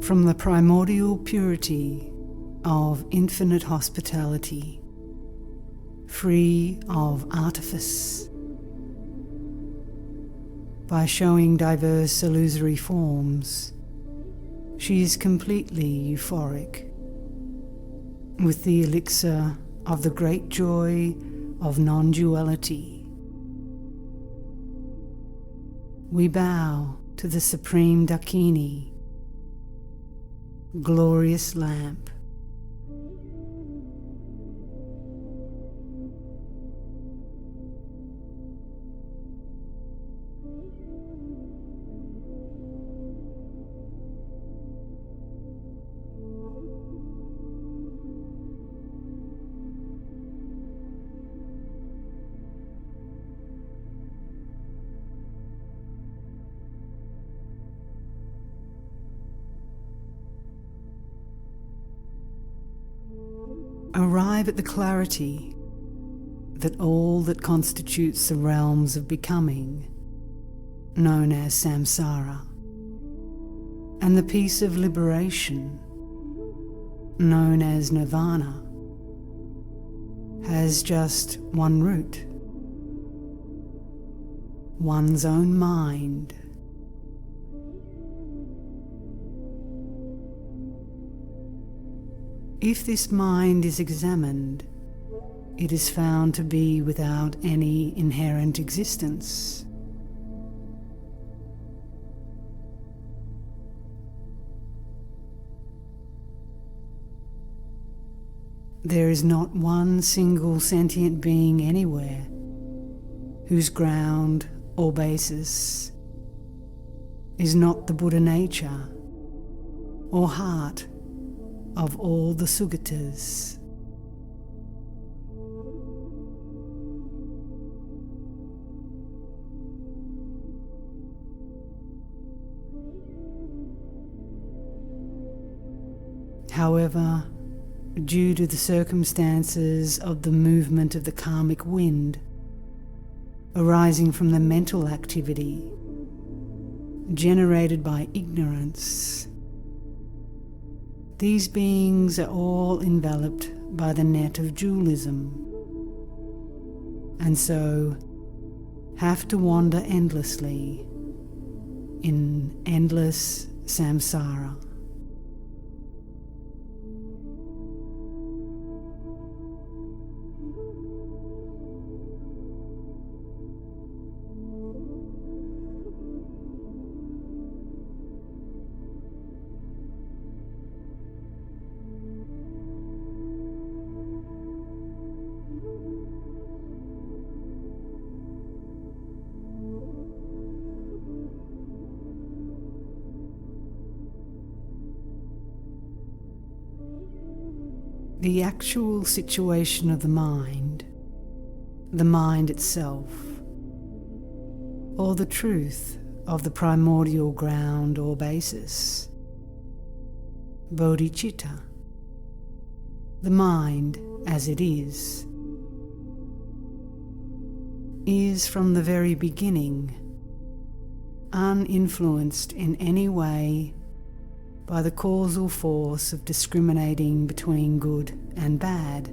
from the primordial purity of infinite hospitality, free of artifice. By showing diverse illusory forms, she is completely euphoric, with the elixir of the great joy of non-duality. We bow to the Supreme Dakini, glorious lamp. Arrive at the clarity that all that constitutes the realms of becoming, known as samsara, and the peace of liberation, known as nirvana, has just one root: one's own mind. If this mind is examined, it is found to be without any inherent existence. There is not one single sentient being anywhere whose ground or basis is not the Buddha nature or heart of all the Sugatas. However, due to the circumstances of the movement of the karmic wind arising from the mental activity generated by ignorance, these beings are all enveloped by the net of dualism, and so have to wander endlessly in endless samsara. The actual situation of the mind itself, or the truth of the primordial ground or basis, bodhicitta, the mind as it is from the very beginning uninfluenced in any way by the causal force of discriminating between good and bad,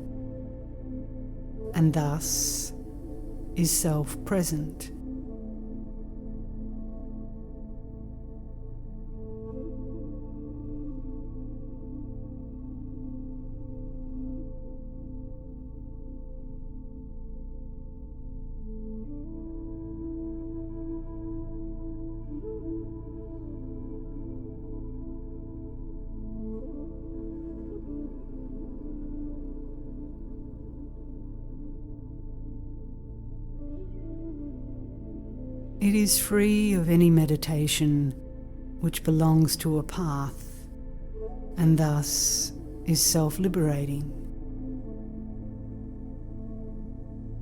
and thus is self-present. It is free of any meditation which belongs to a path, and thus is self-liberating.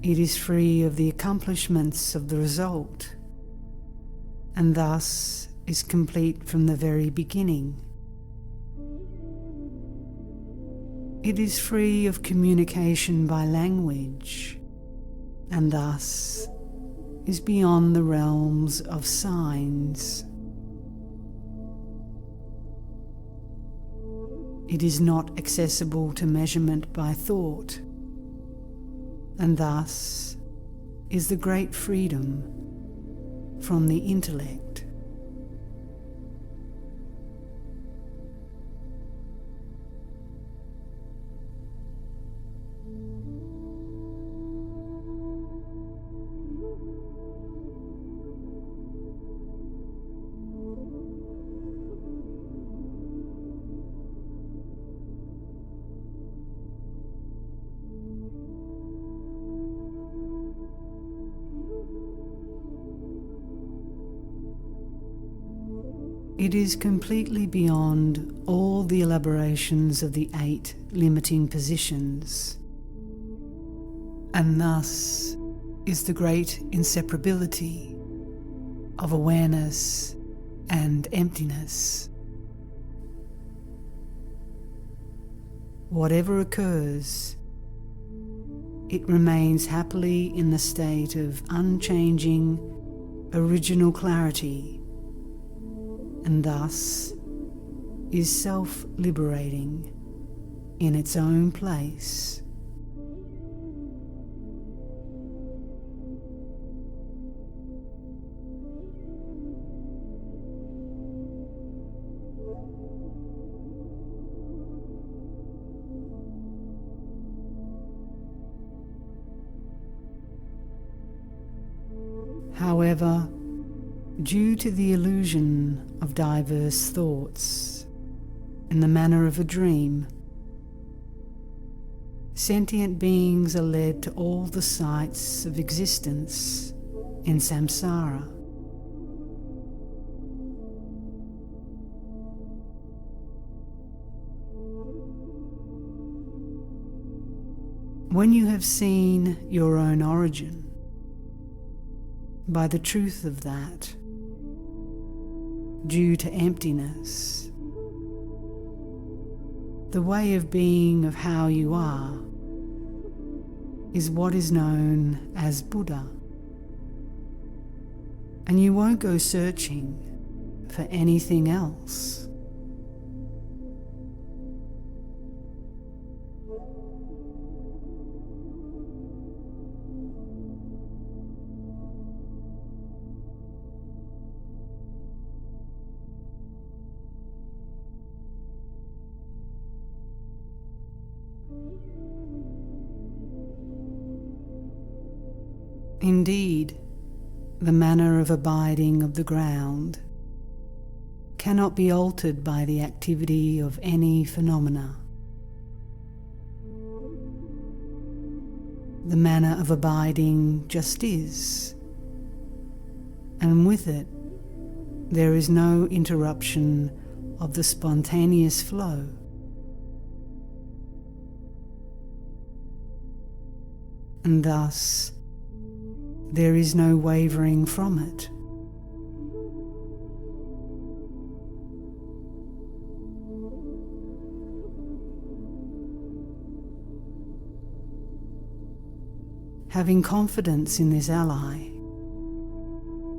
It is free of the accomplishments of the result, and thus is complete from the very beginning. It is free of communication by language, and thus is beyond the realms of signs. It is not accessible to measurement by thought, and thus is the great freedom from the intellect. It is completely beyond all the elaborations of the 8 limiting positions, and thus is the great inseparability of awareness and emptiness. Whatever occurs, it remains happily in the state of unchanging, original clarity, and thus is self-liberating in its own place. However, due to the illusion of diverse thoughts in the manner of a dream, sentient beings are led to all the sights of existence in samsara. When you have seen your own origin, by the truth of that, due to emptiness, the way of being of how you are is what is known as Buddha, and you won't go searching for anything else. Indeed, the manner of abiding of the ground cannot be altered by the activity of any phenomena. The manner of abiding just is, and with it there is no interruption of the spontaneous flow. And thus there is no wavering from it. Having confidence in this ally,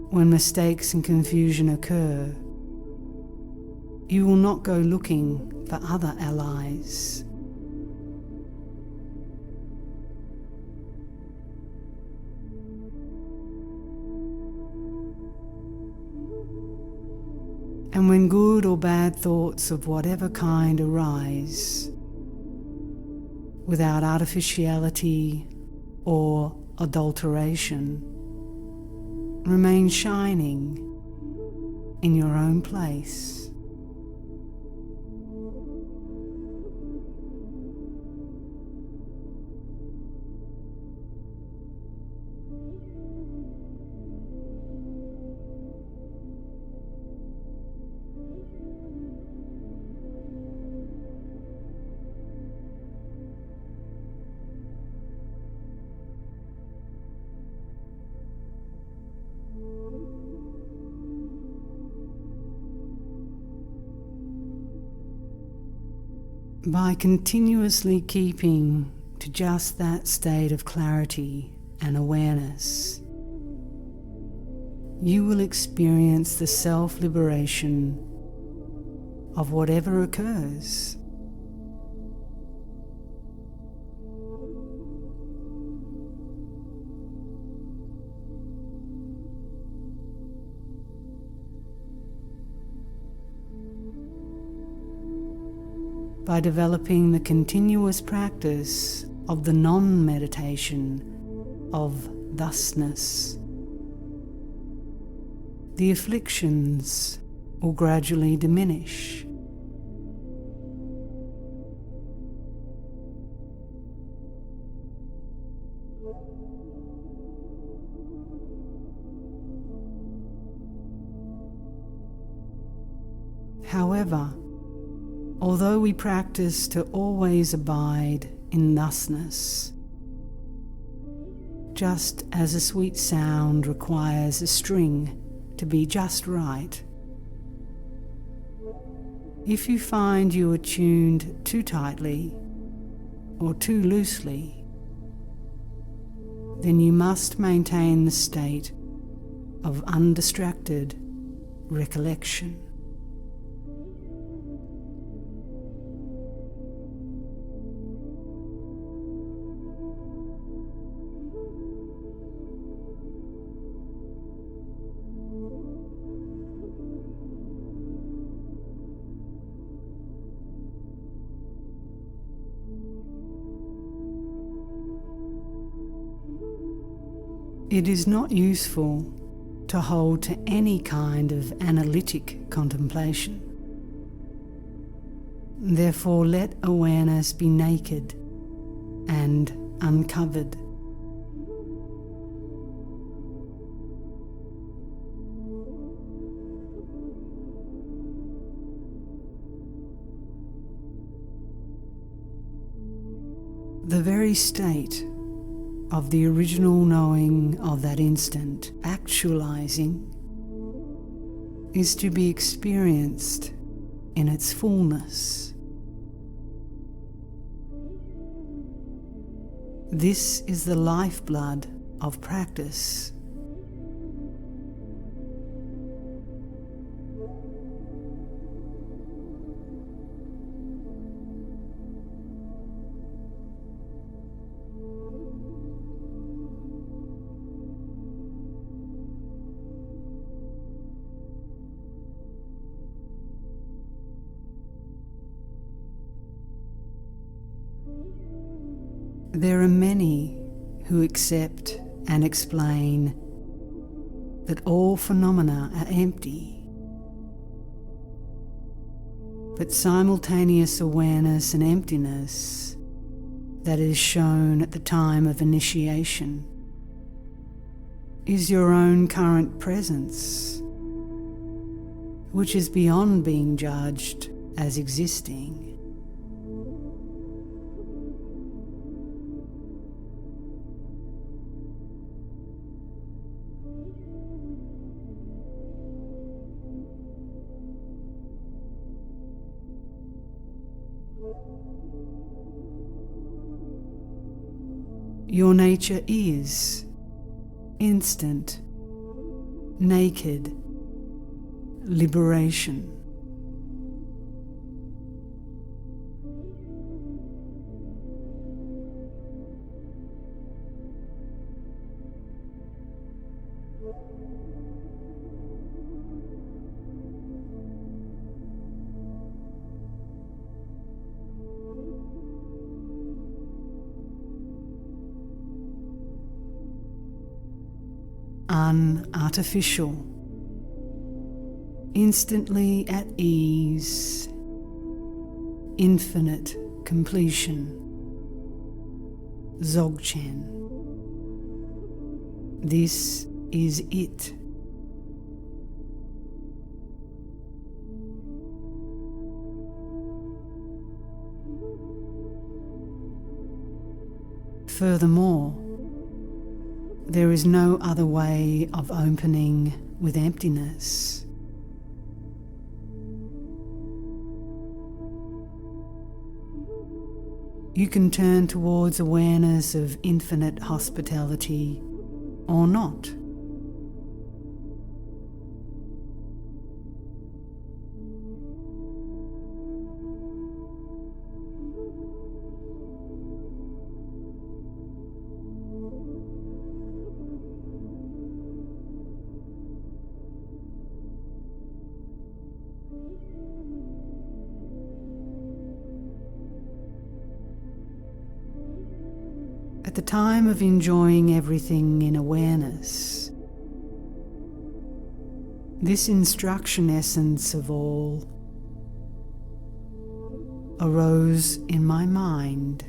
when mistakes and confusion occur, you will not go looking for other allies. And when good or bad thoughts of whatever kind arise, without artificiality or adulteration, remain shining in your own place. By continuously keeping to just that state of clarity and awareness, you will experience the self-liberation of whatever occurs. by developing the continuous practice of the non-meditation of thusness. The afflictions will gradually diminish. However, although we practice to always abide in thusness, just as a sweet sound requires a string to be just right, if you find you are tuned too tightly or too loosely, then you must maintain the state of undistracted recollection. It is not useful to hold to any kind of analytic contemplation. Therefore, let awareness be naked and uncovered. The very state of the original knowing of that instant actualizing is to be experienced in its fullness. This is the lifeblood of practice. There are many who accept and explain that all phenomena are empty, but simultaneous awareness and emptiness that is shown at the time of initiation is your own current presence, which is beyond being judged as existing. Your nature is instant, naked liberation. Unartificial, instantly at ease, infinite completion, Dzogchen. This is it. Furthermore, there is no other way of opening with emptiness. You can turn towards awareness of infinite hospitality or not. at the time of enjoying everything in awareness, this instruction essence of all arose in my mind.